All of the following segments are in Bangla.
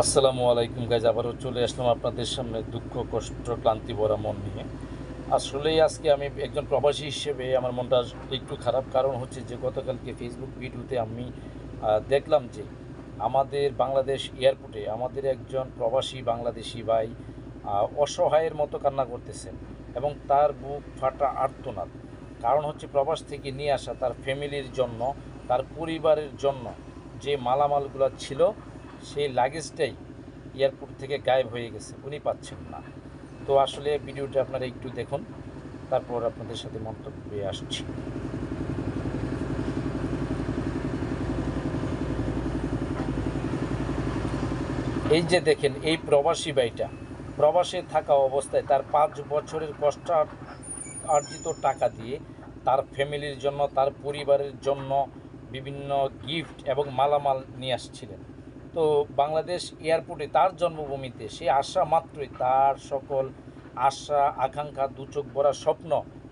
আসসালামু আলাইকুম গাইজ, আবারও চলে আসলাম আপনাদের সামনে দুঃখ কষ্ট ক্লান্তি ভরা মন নিয়ে। আসলেই আজকে আমি একজন প্রবাসী হিসেবে আমার মনটা একটু খারাপ। কারণ হচ্ছে যে গতকালকে ফেসবুক ভিডিওতে আমি দেখলাম যে আমাদের বাংলাদেশ এয়ারপোর্টে আমাদের একজন প্রবাসী বাংলাদেশি ভাই অসহায়ের মতো কান্না করতেছেন এবং তার বুক ফাটা আর্তনাদ। কারণ হচ্ছে প্রবাস থেকে নিয়ে আসা তার ফ্যামিলির জন্য, তার পরিবারের জন্য যে মালামালগুলো ছিল সেই লাগেজটাই এয়ারপোর্ট থেকে গায়েব হয়ে গেছে, উনি পাচ্ছেন না। তো আসলে ভিডিওটা আপনারা একটু দেখুন, তারপর আপনাদের সাথে মন্তব্যে আসছি। এই যে দেখেন, এই প্রবাসী ভাইটা প্রবাসে থাকা অবস্থায় তার 5 বছরের কষ্ট অর্জিত টাকা দিয়ে তার ফ্যামিলির জন্য, তার পরিবারের জন্য বিভিন্ন গিফট এবং মালামাল নিয়ে আসছিলেন। তো বাংলাদেশ এয়ারপোর্টে তার জন্মভূমিতে সে আসা মাত্রই তার সকল আশা আকাঙ্ক্ষা, দুচোখ ভরা স্বপ্ন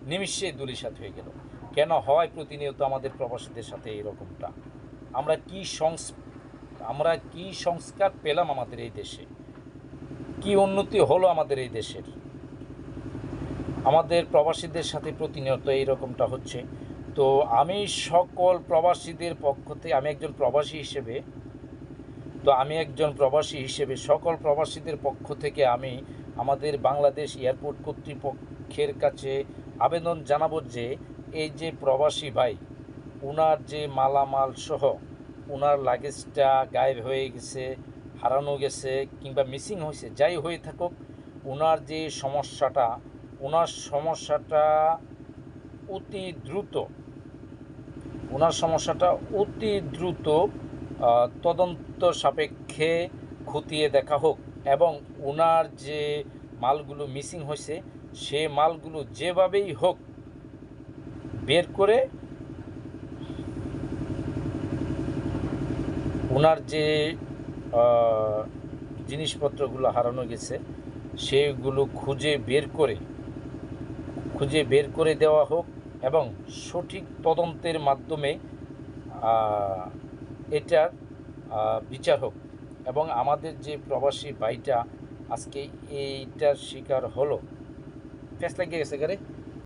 নিমিষেই ধূলিসাৎ হয়ে গেল। কেন হয় প্রতিনিয়ত আমাদের প্রবাসীদের সাথে এরকমটা? আমরা কি আমরা কি সংস্কার পেলাম আমাদের এই দেশে? কি উন্নতি হলো আমাদের এই দেশের? আমাদের প্রবাসীদের সাথে প্রতিনিয়ত এইরকমটা হচ্ছে। তো আমি সকল প্রবাসীদের পক্ষ থেকে, আমি একজন প্রবাসী হিসেবে সকল প্রবাসীদের পক্ষ থেকে আমি আমাদের বাংলাদেশ এয়ারপোর্ট কর্তৃপক্ষের কাছে আবেদন জানাবো যে এই যে প্রবাসী ভাই, ওনার যে মালামাল সহ ওনার লাগেজটা গায়েব হয়ে গেছে, হারানো গেছে কিংবা মিসিং হয়েছে, যাই হয়ে থাকুক, ওনার যে সমস্যাটা, ওনার সমস্যাটা অতি দ্রুত ওনার সমস্যাটা অতি দ্রুত তদন্ত সাপেক্ষে খতিয়ে দেখা হোক এবং ওনার যে মালগুলো মিসিং হয়েছে সে মালগুলো যেভাবেই হোক বের করে ওনার যে জিনিসপত্রগুলো হারানো গেছে সেগুলো খুঁজে বের করে দেওয়া হোক এবং সঠিক তদন্তের মাধ্যমে এটার বিচার হোক। এবং আমাদের যে প্রবাসী ভাইটা আজকে এইটার শিকার হলো, ফেস লাগিয়ে গেছে গারে,